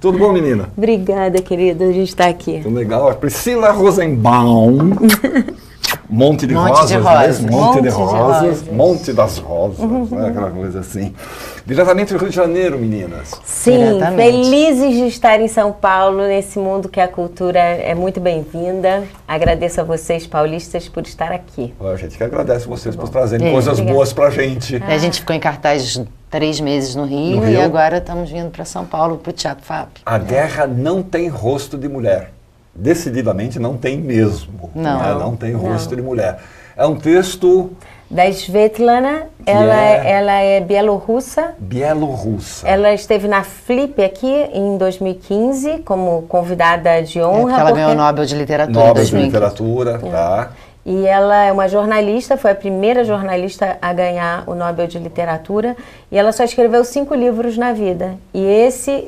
Tudo bom, menina? Obrigada, querida, a gente está aqui. Tudo legal. Priscila Rosenbaum. Monte de rosas, né? Monte de rosas. Monte das rosas, né? Aquela coisa assim. Diretamente do Rio de Janeiro, meninas. Sim, felizes de estar em São Paulo, nesse mundo que a cultura é muito bem-vinda. Agradeço a vocês, paulistas, por estar aqui. A gente que agradece vocês por trazerem coisas boas pra gente. A gente ficou em cartaz 3 meses no Rio e agora estamos vindo para São Paulo, para o Teatro FAP. A guerra não tem rosto de mulher. Decididamente não tem mesmo. Não. Né? Não tem rosto de mulher. É um texto... Da Svetlana, ela é bielorrussa. Bielorrussa. Ela esteve na Flip aqui em 2015 como convidada de honra. Ela ganhou o Nobel de Literatura Nobel de Literatura, tá. E ela é uma jornalista, foi a primeira jornalista a ganhar o Nobel de Literatura. E ela só escreveu 5 livros na vida. E esse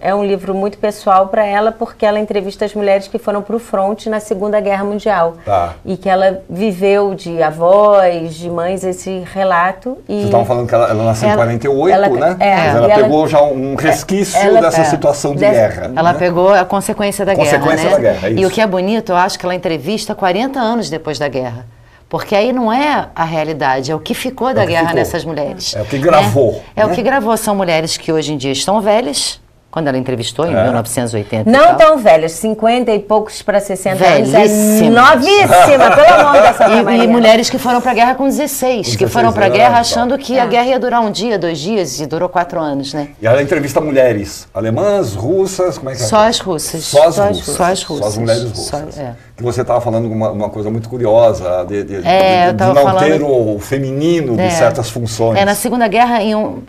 é um livro muito pessoal para ela, porque ela entrevista as mulheres que foram para o fronte na Segunda Guerra Mundial. Tá. E que ela viveu de avós, de mães, esse relato. E vocês estavam falando que ela nasceu em 48, né? Mas ela pegou já um resquício dessa situação de guerra. Ela pegou a consequência da guerra, né? Da guerra, é isso. E o que é bonito, eu acho que ela entrevista 40 anos depois da guerra. Porque aí não é a realidade, é o que ficou da guerra nessas mulheres. É o que gravou. É o que gravou. São mulheres que hoje em dia estão velhas, quando ela entrevistou, em 1980 Não tão velhas, 50 e poucos para 60 anos. Velhíssimas. Novíssima, pelo amor da Santa Maria. E mulheres que foram para a guerra com 16, que foram para a guerra achando que a guerra ia durar um dia, 2 dias, e durou 4 anos, né? E ela entrevista mulheres alemãs, russas, como é que é? Só as russas. Só as russas. Só as russas. Só as mulheres russas. Que você estava falando uma coisa muito curiosa, de não ter o feminino de certas funções. Na Segunda Guerra,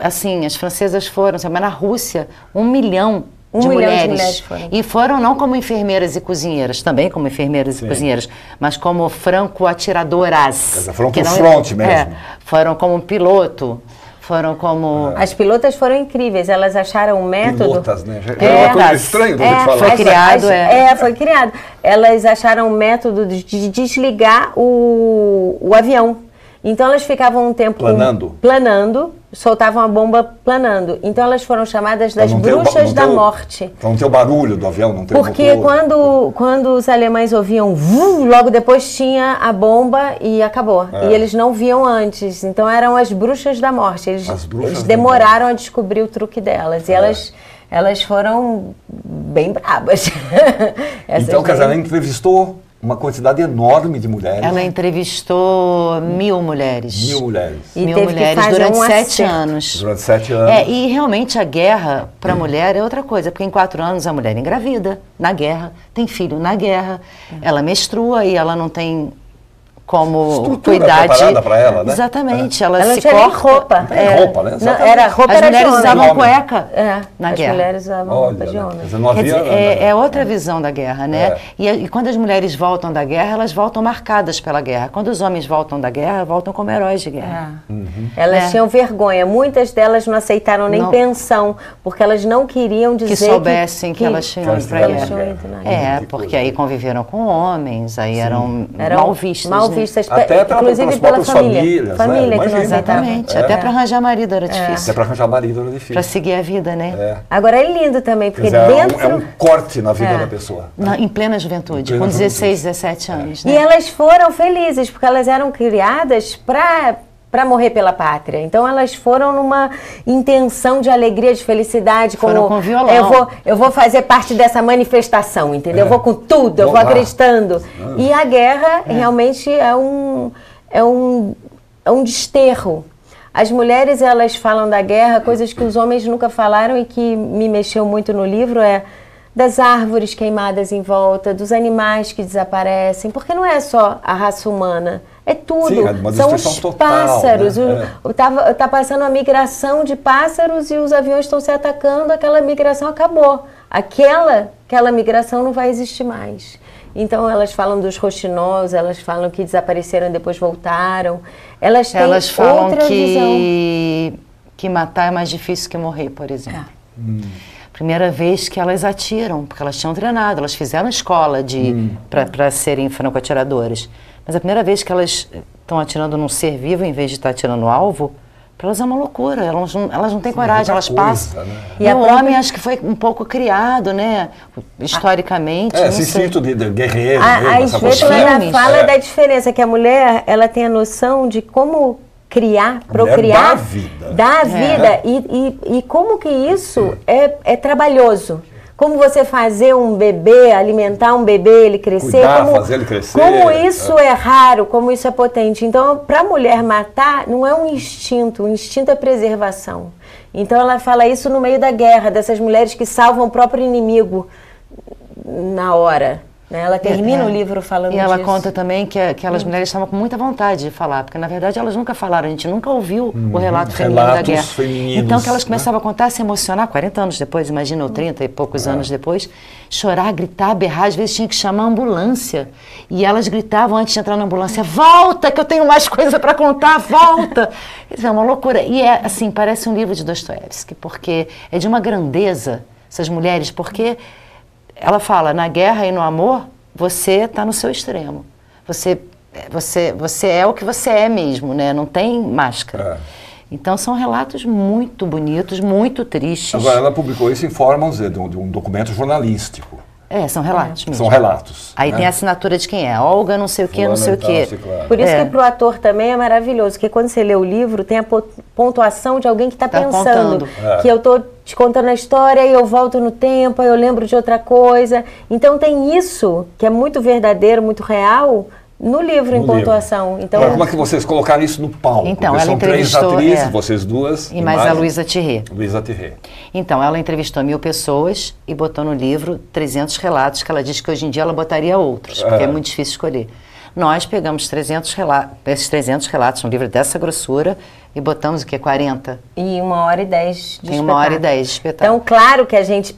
assim, as francesas foram, mas na Rússia, 1 milhão de mulheres foram. E foram não como enfermeiras e cozinheiras, também como enfermeiras e cozinheiras, mas como franco-atiradoras. Foram para o front mesmo. Foram como piloto. Foram como... As pilotas foram incríveis, elas acharam um método... Pilotas, né? É uma coisa estranha da gente falar. Foi criado, foi criado. Elas acharam um método de desligar o avião. Então elas ficavam um tempo... Planando, soltavam a bomba planando. Então elas foram chamadas das bruxas da morte. Então não tem o barulho do avião, não tem Porque quando os alemães ouviam logo depois tinha a bomba e acabou. E eles não viam antes. Então eram as bruxas da morte. Eles demoraram a descobrir o truque delas. E elas foram bem brabas. Então, quer dizer, ela entrevistou uma quantidade enorme de mulheres. Ela entrevistou 1000 mulheres. 1000 mulheres. E 1000 mulheres durante 7 anos. Durante 7 anos. E realmente a guerra para a mulher é outra coisa, porque em 4 anos a mulher engravida na guerra, tem filho na guerra, ela menstrua e ela não tem como cuidar de... para ela, né? Exatamente, ela não se tinha corta. roupa. Não tem roupa, né? As mulheres usavam cueca na guerra. As mulheres usavam roupa de homem. Quer dizer, é outra visão da guerra, né? E quando as mulheres voltam da guerra, elas voltam marcadas pela guerra. Quando os homens voltam da guerra, voltam como heróis de guerra. Elas tinham vergonha. Muitas delas não aceitaram nem pensão, porque elas não queriam dizer que soubessem que elas tinham ido para a guerra. Porque aí conviveram com homens, aí eram mal vistas. Até inclusive pela família. Família que não exatamente. Até para arranjar marido era difícil. Até para arranjar marido era difícil. Para seguir a vida, né? Agora é lindo também, porque dentro... É um corte na vida da pessoa. Em plena juventude, com 16, 17 anos. Né? E elas foram felizes, porque elas eram criadas para morrer pela pátria. Então elas foram numa intenção de alegria, de felicidade, foram com violão. Eu vou fazer parte dessa manifestação, entendeu? Eu vou com tudo, eu vou acreditando. E a guerra realmente é um desterro. As mulheres, elas falam da guerra, coisas que os homens nunca falaram e que me mexeu muito no livro, das árvores queimadas em volta, dos animais que desaparecem, porque não é só a raça humana, é tudo. Sim, são os pássaros. Né? Tá passando uma migração de pássaros e os aviões estão se atacando, aquela migração acabou. Aquela migração não vai existir mais. Então elas falam dos roxinós, elas falam que desapareceram e depois voltaram. Elas falam outra visão. Que matar é mais difícil que morrer, por exemplo. Primeira vez que elas atiram, porque elas tinham treinado, elas fizeram escola para serem franco-atiradoras. Mas a primeira vez que elas estão atirando num ser vivo, em vez de estar atirando no alvo, Para elas é uma loucura, elas não têm coragem, elas passam. Né? E o homem acho que foi um pouco criado, né, historicamente. Esse instinto de guerreiro. A Svetlana fala da diferença, que a mulher, ela tem a noção de como criar, procriar, dar vida e como que isso é trabalhoso. Como você fazer um bebê, alimentar um bebê, ele crescer. Fazer ele crescer. Como isso é raro, como isso é potente. Então, para a mulher matar, não é um instinto, o instinto é preservação. Então, ela fala isso no meio da guerra, dessas mulheres que salvam o próprio inimigo na hora. Ela termina o livro falando disso. E ela conta também que aquelas mulheres estavam com muita vontade de falar, porque na verdade elas nunca falaram, a gente nunca ouviu o relato feminino da guerra. Então que elas começavam a contar, se emocionar, 40 anos depois, imagina, ou 30 e poucos anos depois, chorar, gritar, berrar, às vezes tinha que chamar a ambulância. E elas gritavam antes de entrar na ambulância, volta que eu tenho mais coisa para contar, volta! É uma loucura. E assim, parece um livro de Dostoiévski, porque é de uma grandeza, essas mulheres, porque... Ela fala, na guerra e no amor, você está no seu extremo. Você é o que você é mesmo, né? Não tem máscara. Então, são relatos muito bonitos, muito tristes. Agora, ela publicou isso em forma, vamos dizer, de um documento jornalístico. São relatos mesmo. São relatos. Aí tem a assinatura de quem é. Olga, não sei o quê, não sei o quê. Claro. Por isso que para o ator também é maravilhoso, porque quando você lê o livro, tem a pontuação de alguém que está pensando. Que eu estou te contando a história e eu volto no tempo, aí eu lembro de outra coisa. Então tem isso, que é muito verdadeiro, muito real, no livro em pontuação. Então, agora, como é que vocês colocaram isso no palco? Então, ela são 3 atrizes, vocês duas. E mais a Luísa Thierry. Luísa Thierry. Então, ela entrevistou 1000 pessoas e botou no livro 300 relatos, que ela diz que hoje em dia ela botaria outros, porque é muito difícil escolher. Nós pegamos 300 relatos, esses 300 relatos, um livro dessa grossura, e botamos o quê? 40? E 1h10 de espetáculo. Tem 1h10 de espetáculo. Então, claro que a gente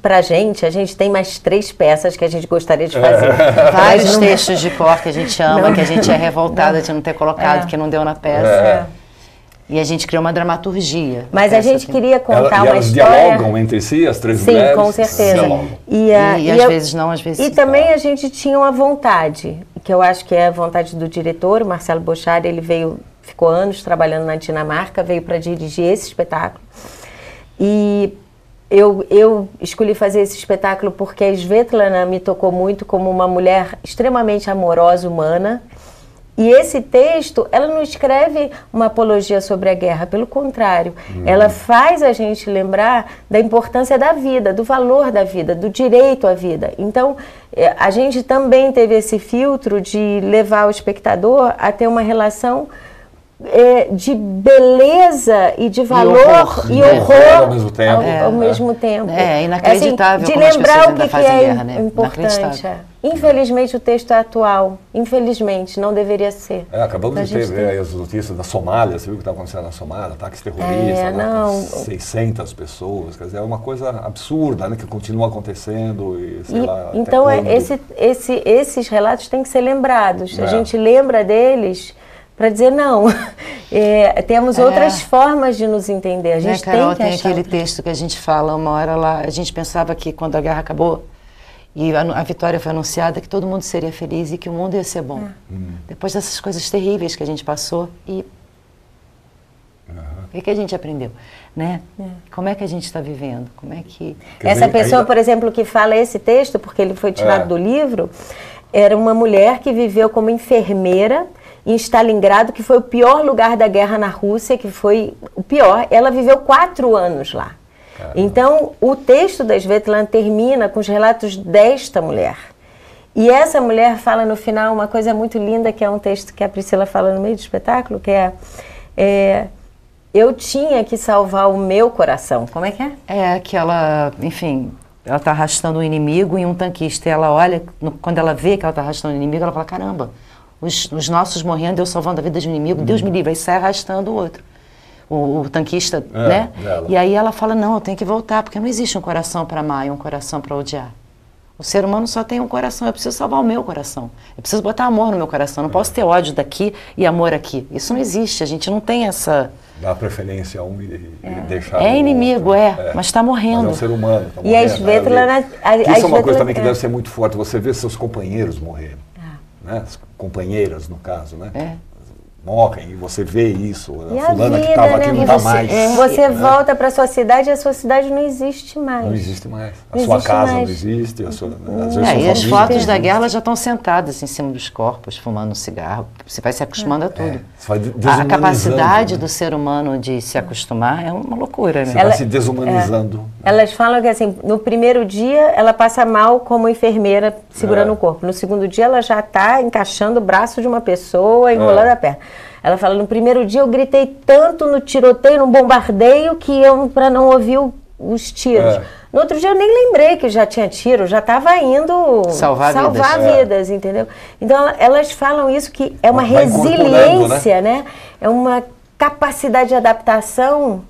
tem mais 3 peças que a gente gostaria de fazer. Vários textos de cor que a gente ama, que a gente é revoltada de não ter colocado, que não deu na peça. E a gente criou uma dramaturgia. Mas a gente queria contar uma elas história... dialogam entre si, as 3 mulheres? Sim, com certeza. E às vezes não, às vezes sim. E também a gente tinha uma vontade, que eu acho que é a vontade do diretor, o Marcelo Bochari, ele ficou anos trabalhando na Dinamarca, veio para dirigir esse espetáculo. E eu escolhi fazer esse espetáculo porque a Svetlana me tocou muito como uma mulher extremamente amorosa, humana. E esse texto, ela não escreve uma apologia sobre a guerra, pelo contrário. Ela faz a gente lembrar da importância da vida, do valor da vida, do direito à vida. Então, a gente também teve esse filtro de levar o espectador a ter uma relação de beleza e de valor e horror ao mesmo tempo. Ao mesmo tempo. É inacreditável assim, de como lembrar as o que fazem é guerra, né? importante. Infelizmente o texto é atual. Infelizmente, não deveria ser. Acabamos de ter as notícias da Somália, você viu o que está acontecendo na Somália, ataques terroristas, 600 pessoas, quer dizer, é uma coisa absurda, né, que continua acontecendo e sei lá. Então esses relatos têm que ser lembrados. A gente lembra deles para dizer não, temos outras formas de nos entender. A gente Carol, tem aquele texto que a gente fala uma hora lá, a gente pensava que quando a guerra acabou e a vitória foi anunciada, que todo mundo seria feliz e que o mundo ia ser bom. Depois dessas coisas terríveis que a gente passou, e o que a gente aprendeu? Né? Como é que a gente está vivendo? Como é que... Essa pessoa, por exemplo, que fala esse texto, porque ele foi tirado do livro, era uma mulher que viveu como enfermeira em Stalingrado, que foi o pior lugar da guerra na Rússia, que foi o pior. Ela viveu 4 anos lá. Caramba. Então, o texto da Svetlana termina com os relatos desta mulher. E essa mulher fala no final uma coisa muito linda, que é um texto que a Priscila fala no meio do espetáculo, que eu tinha que salvar o meu coração. Como é que é? É que ela, enfim, ela está arrastando um inimigo e um tanquista. E ela olha, quando ela vê que ela está arrastando um inimigo, ela fala, caramba, os nossos morrendo, eu salvando a vida de um inimigo, Deus me livre, aí sai arrastando o outro. O tanquista, né? Dela. E aí ela fala, não, eu tenho que voltar, porque não existe um coração para amar e um coração para odiar. O ser humano só tem um coração, eu preciso salvar o meu coração. Eu preciso botar amor no meu coração, não posso ter ódio daqui e amor aqui. Isso não existe, a gente não tem essa... Dá preferência a um e deixar é inimigo, mas está morrendo. Mas é um ser humano. Tá e a Svetlana... Isso é uma coisa também que deve ser muito forte, você vê seus companheiros morrerem. Né? As companheiras, no caso, né? morrem, e você vê isso, e a fulana vida, que estava aqui né? não está mais. Você volta para a sua cidade e a sua cidade não existe mais. Não existe mais. A sua casa não existe, às vezes e as fotos da guerra elas já estão sentadas em cima dos corpos, fumando um cigarro. Você vai se acostumando a tudo. A capacidade do ser humano de se acostumar é uma loucura, né? Você vai se desumanizando. Elas falam que assim, no primeiro dia ela passa mal como enfermeira segurando o corpo. No segundo dia ela já está encaixando o braço de uma pessoa, enrolando a perna. Ela fala, no primeiro dia eu gritei tanto no tiroteio, no bombardeio, que eu, para não ouvir os tiros. No outro dia eu nem lembrei que já tinha tiro, já estava indo salvar vidas, entendeu? Então elas falam isso, que é uma resiliência, né? É uma capacidade de adaptação.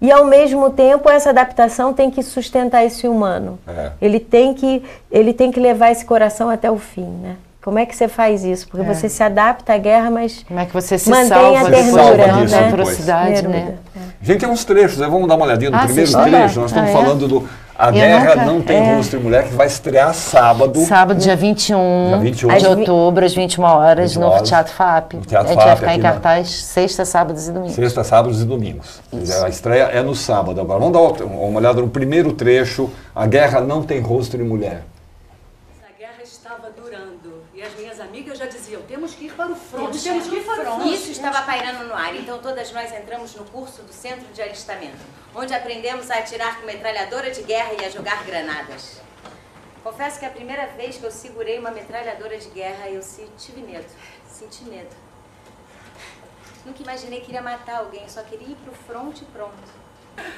E, ao mesmo tempo, essa adaptação tem que sustentar esse humano. Ele tem que levar esse coração até o fim, né? Como é que você faz isso? Porque você se adapta à guerra, mas como é que você se mantém salva a ternura, disso, né? Atrocidade, né? Gente, tem uns trechos, vamos dar uma olhadinha no primeiro trecho. Nós estamos falando do A Guerra Não Tem Rosto de Mulher, que vai estrear sábado. Sábado, dia 21 de outubro, às 21 horas, no Teatro FAP. A gente vai ficar em cartaz sexta, sábados e domingos. Sexta, sábados e domingos. A estreia é no sábado. Agora, vamos dar uma olhada no primeiro trecho. A Guerra Não Tem Rosto de Mulher. A guerra estava durando e as minhas amigas já diziam, temos que ir para o fronte, temos que ir para o fronte. Isso estava pairando no ar, então todas nós entramos no curso do Centro de Alistamento, onde aprendemos a atirar com metralhadora de guerra e a jogar granadas. Confesso que a primeira vez que eu segurei uma metralhadora de guerra, eu tive medo, senti medo. Nunca imaginei que iria matar alguém, só queria ir para o fronte e pronto.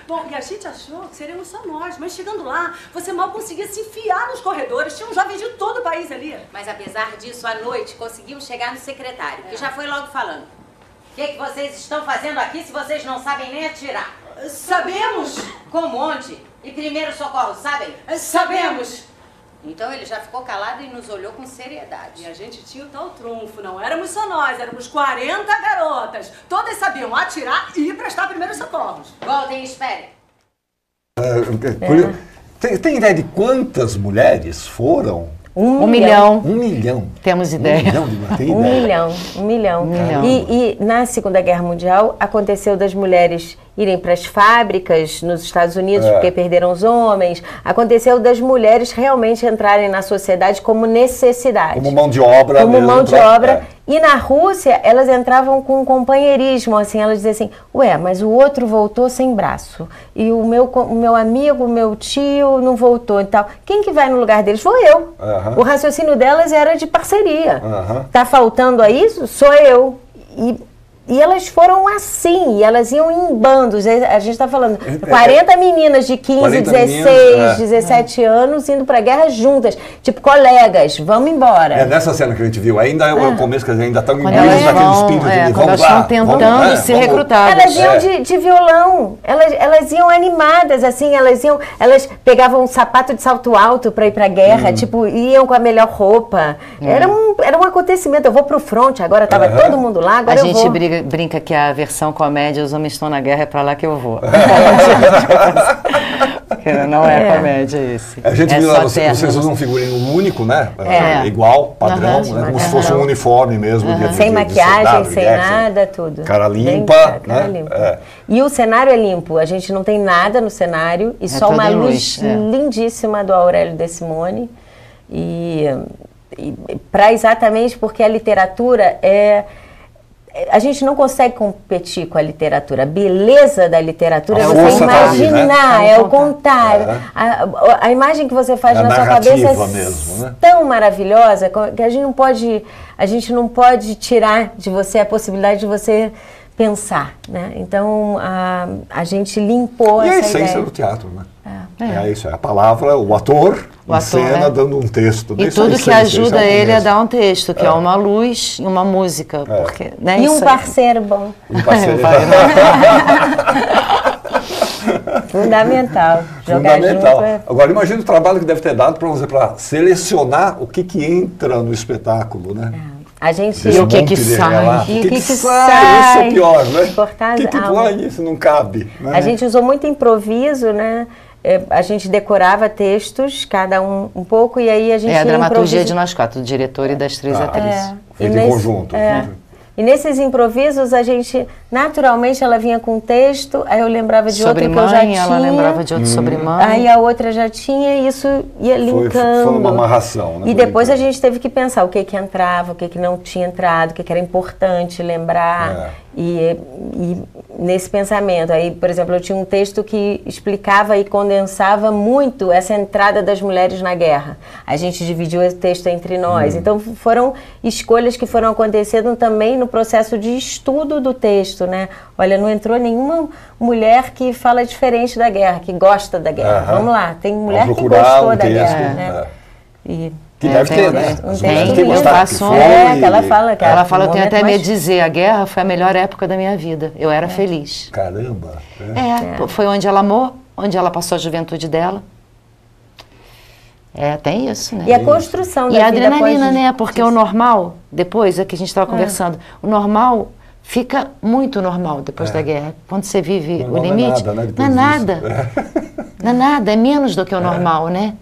Bom, e a gente achou que seríamos só nós, mas chegando lá, você mal conseguia se enfiar nos corredores, tinha um jovem de todo o país ali. Mas apesar disso, à noite, conseguimos chegar no secretário, que já foi logo falando. O que vocês estão fazendo aqui se vocês não sabem nem atirar? Sabemos! Como onde? E primeiro socorro, sabem? Sabemos! Então ele já ficou calado e nos olhou com seriedade. E a gente tinha o tal trunfo, não éramos só nós, éramos 40 garotas. Todas sabiam atirar e prestar primeiros socorros. Voltem e esperem. Tem ideia de quantas mulheres foram? 1 milhão. 1 milhão. Temos ideia. 1 milhão. E na Segunda Guerra Mundial aconteceu das mulheres irem para as fábricas nos Estados Unidos porque perderam os homens. Aconteceu das mulheres realmente entrarem na sociedade como necessidade. Como mão de obra. Como mão de obra. E na Rússia, elas entravam com companheirismo, assim, elas diziam assim, ué, mas o outro voltou sem braço. E o meu amigo, o meu tio não voltou e tal. Quem que vai no lugar deles? Vou eu. O raciocínio delas era de parceria. Tá faltando a isso? Sou eu. E elas foram assim, e elas iam em bandos. A gente está falando 40 meninas de 15, 16, 17 anos indo para a guerra juntas, tipo colegas, vamos embora. Nessa cena que a gente viu, ainda é o começo, que ainda estão imbuídas naquele espírito de quando elas estão tentando ser recrutadas. Elas iam de violão, elas iam animadas, assim, elas pegavam um sapato de salto alto para ir para a guerra, tipo, iam com a melhor roupa. Era um acontecimento, eu vou para o fronte, agora estava todo mundo lá, agora eu vou. Brinca que a versão comédia, os homens estão na guerra, é pra lá que eu vou. Porque não é comédia esse. A gente viu lá, vocês usam um figurino único, né? Igual, padrão, né? Como se fosse um uniforme mesmo. Sem maquiagem, sem nada, tudo. Cara limpa, né? Cara limpa. E o cenário é limpo, a gente não tem nada no cenário, e só uma luz lindíssima do Aurélio De Simone. E exatamente porque a literatura a gente não consegue competir com a literatura. A beleza da literatura é você imaginar, é o contar. A imagem que você faz na sua cabeça é tão maravilhosa que a gente não pode tirar de você a possibilidade de você pensar, né? Então, a gente limpou essa ideia. E a essência do teatro, né? É isso, é a palavra, o ator em cena dando um texto. E tudo que ajuda ele a dar um texto, que é uma luz e uma música. Porque, né, e um parceiro bom. Um parceiro Fundamental. Jogar junto Agora, imagina o trabalho que deve ter dado para selecionar o que entra no espetáculo, né? A gente... E o que sai? E o que sai? Isso é pior, né? Cortar o que põe? Isso não cabe. Né? A gente usou muito improviso, né? A gente decorava textos, cada um pouco, e aí a gente a dramaturgia de nós quatro, do diretor e das 3 atrizes. Feito em conjunto. E nesses improvisos, a gente, naturalmente, ela vinha com um texto, aí eu lembrava de outro que eu já tinha. Ela lembrava de outro sobre mãe. Aí a outra já tinha, e isso ia linkando. Foi uma amarração, né? E depois a gente teve que pensar o que entrava, o que não tinha entrado, o que era importante lembrar. E nesse pensamento, aí, por exemplo, eu tinha um texto que explicava e condensava muito essa entrada das mulheres na guerra. A gente dividiu esse texto entre nós. Então, foram escolhas que foram acontecendo também no processo de estudo do texto, né? Olha, não entrou nenhuma mulher que fala diferente da guerra, que gosta da guerra. Vamos lá, tem mulher que gostou da guerra, né? Que deve ter, né? Que ela fala. Ela fala, eu tenho até medo de dizer, a guerra foi a melhor época da minha vida. Eu era feliz. Caramba! Foi onde ela amou, onde ela passou a juventude dela. Tem isso, né? E a construção da vida. E a adrenalina, né? Porque o normal, depois, é que a gente estava conversando, o normal fica muito normal depois da guerra. Quando você vive o limite, não é nada. Não é nada, é menos do que o normal, né?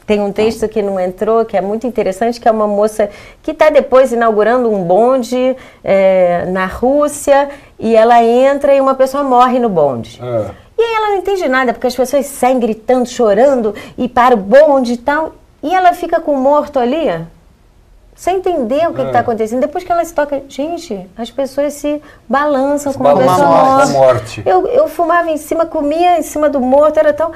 Tem um texto que não entrou, que é muito interessante, que é uma moça que está depois inaugurando um bonde na Rússia, e ela entra e uma pessoa morre no bonde. E aí ela não entende nada, porque as pessoas saem gritando, chorando, e para o bonde e tal, e ela fica com o morto ali, sem entender o que está acontecendo. Depois que ela se toca, gente, as pessoas se balançam com uma pessoa morta. Eu fumava em cima, comia em cima do morto, era tão...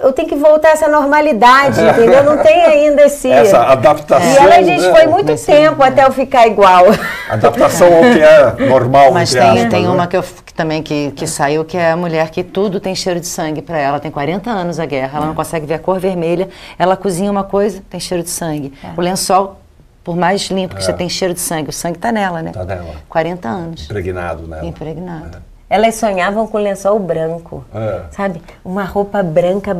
Eu tenho que voltar a essa normalidade, entendeu? Não tem ainda essa adaptação. E ela, gente, foi muito tempo até eu ficar igual. Adaptação ao que é normal. Mas tem uma que também que saiu, que é a mulher que tudo tem cheiro de sangue para ela. Tem 40 anos a guerra, ela não consegue ver a cor vermelha. Ela cozinha uma coisa, tem cheiro de sangue. O lençol, por mais limpo que você tem cheiro de sangue, o sangue está nela, né? Está nela. 40 anos. Impregnado nela. Impregnado. Elas sonhavam com lençol branco, sabe? Uma roupa branca.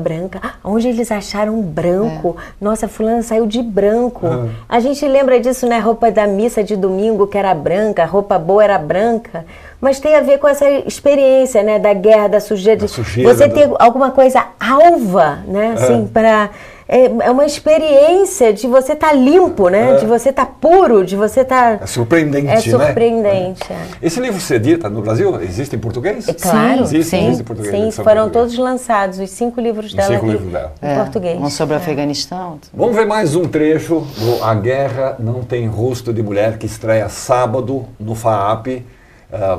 Onde eles acharam branco? Nossa, fulana saiu de branco. A gente lembra disso, né? Roupa da missa de domingo que era branca, a roupa boa era branca. Mas tem a ver com essa experiência, né? Da guerra, da sujeira. Você ter alguma coisa alva, né? Assim, para... É uma experiência de você estar limpo, né? De você estar puro, de você estar... É surpreendente, né? É surpreendente, Esse livro você edita no Brasil? Existe em português? Claro, existe em português. Sim, foram todos lançados, os 5 livros dela em português. Um sobre o Afeganistão. Vamos ver mais um trecho do A Guerra Não Tem Rosto de Mulher, que estreia sábado no FAAP.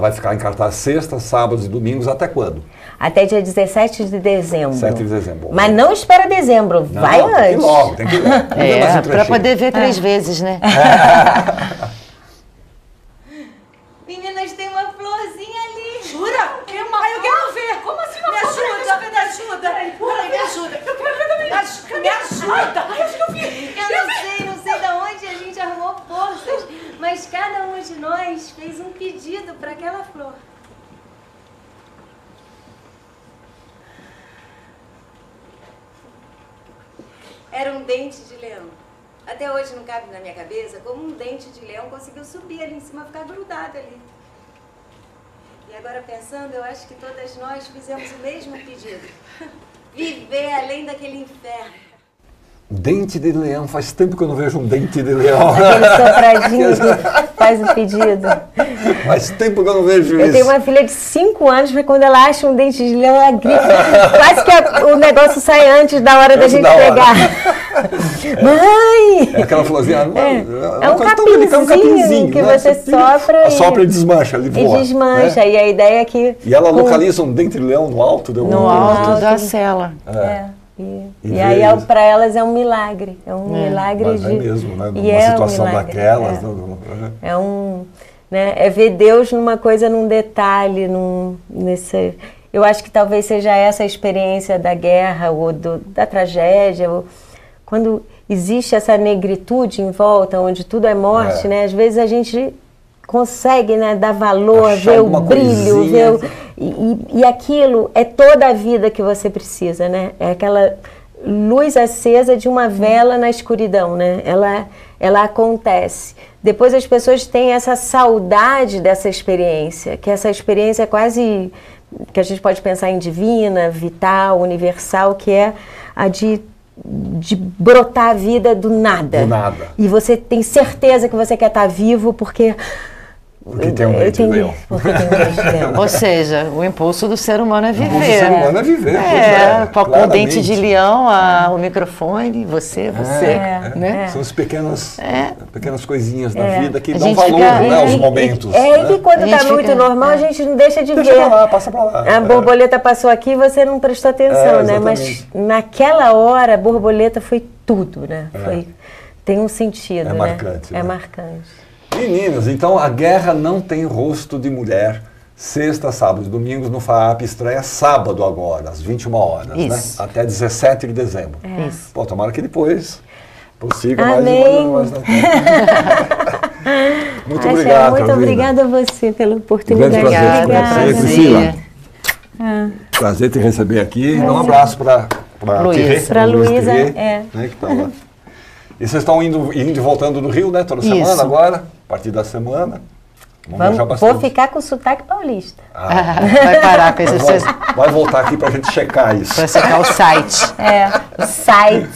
Vai ficar em cartaz sexta, sábados e domingos. Até quando? Até dia 17 de dezembro. 7 de dezembro. Mas não espera dezembro, vai antes. Tem que ir logo. Para poder ver 3 vezes, né? Meninas, tem uma florzinha ali. Jura? Eu quero ver. Como assim uma flor? Me ajuda. Me ajuda. Eu quero ver também. Me ajuda. Acho que eu vi. Eu não sei de onde a gente arrumou forças, mas cada uma de nós fez um pedido para aquela flor. Era um dente de leão. Até hoje não cabe na minha cabeça como um dente de leão conseguiu subir ali em cima, ficar grudado ali. E agora pensando, eu acho que todas nós fizemos o mesmo pedido. Viver além daquele inferno. Dente de leão. Faz tempo que eu não vejo um dente de leão. Aquele sopradinho que faz o pedido. Faz tempo que eu não vejo isso. Eu tenho uma filha de 5 anos, mas quando ela acha um dente de leão, ela grita. Quase que o negócio sai antes da hora da gente pegar. Mãe! É aquela florzinha. É um capinzinho que você sopra e desmancha. Ele voa, e desmancha. E a ideia é que... E ela localiza um dente de leão no alto? No alto da cela. E aí, para elas, é um milagre. É um milagre mas de... É mesmo, né? Numa situação daquelas. Né? É ver Deus numa coisa, num detalhe, nesse... Eu acho que talvez seja essa a experiência da guerra ou da tragédia. Quando existe essa negritude em volta, onde tudo é morte, né? Às vezes a gente consegue, né, dar valor, ver o brilho, e aquilo é toda a vida que você precisa, né? É aquela luz acesa de uma vela na escuridão, né? Ela acontece. Depois as pessoas têm essa saudade dessa experiência, que essa experiência é quase, que a gente pode pensar em divina, vital, universal, que é a de brotar a vida do nada. Do nada. E você tem certeza que você quer estar vivo porque Porque tem um dente de leão. Ou seja, o impulso do ser humano é viver. O impulso do ser humano é viver. Com o dente de leão, o microfone, você, né? São as pequenas coisinhas da vida que dão valor, né, aos momentos. E que quando está muito normal, a gente não deixa de ver. Passa pra lá. A borboleta passou aqui e você não prestou atenção, né? Mas naquela hora, a borboleta foi tudo, né? Tem um sentido, né? Marcante. É marcante. Meninos, então a guerra não tem rosto de mulher. Sexta, sábado e domingos no FAAP estreia sábado agora, às 21 horas, né? Até 17 de dezembro. Isso. Pô, tomara que depois prossiga Amém. mais. Muito obrigado, muito obrigada a você pela oportunidade. Prazer, Priscila. Prazer te receber aqui. Dá um abraço para Luísa, né, que tá lá. E vocês estão indo e voltando do Rio, né? Toda semana agora, a partir da semana. Vou ficar com o sotaque paulista. Vai parar com esses... Vai voltar aqui para a gente checar isso. Para checar o site. O site.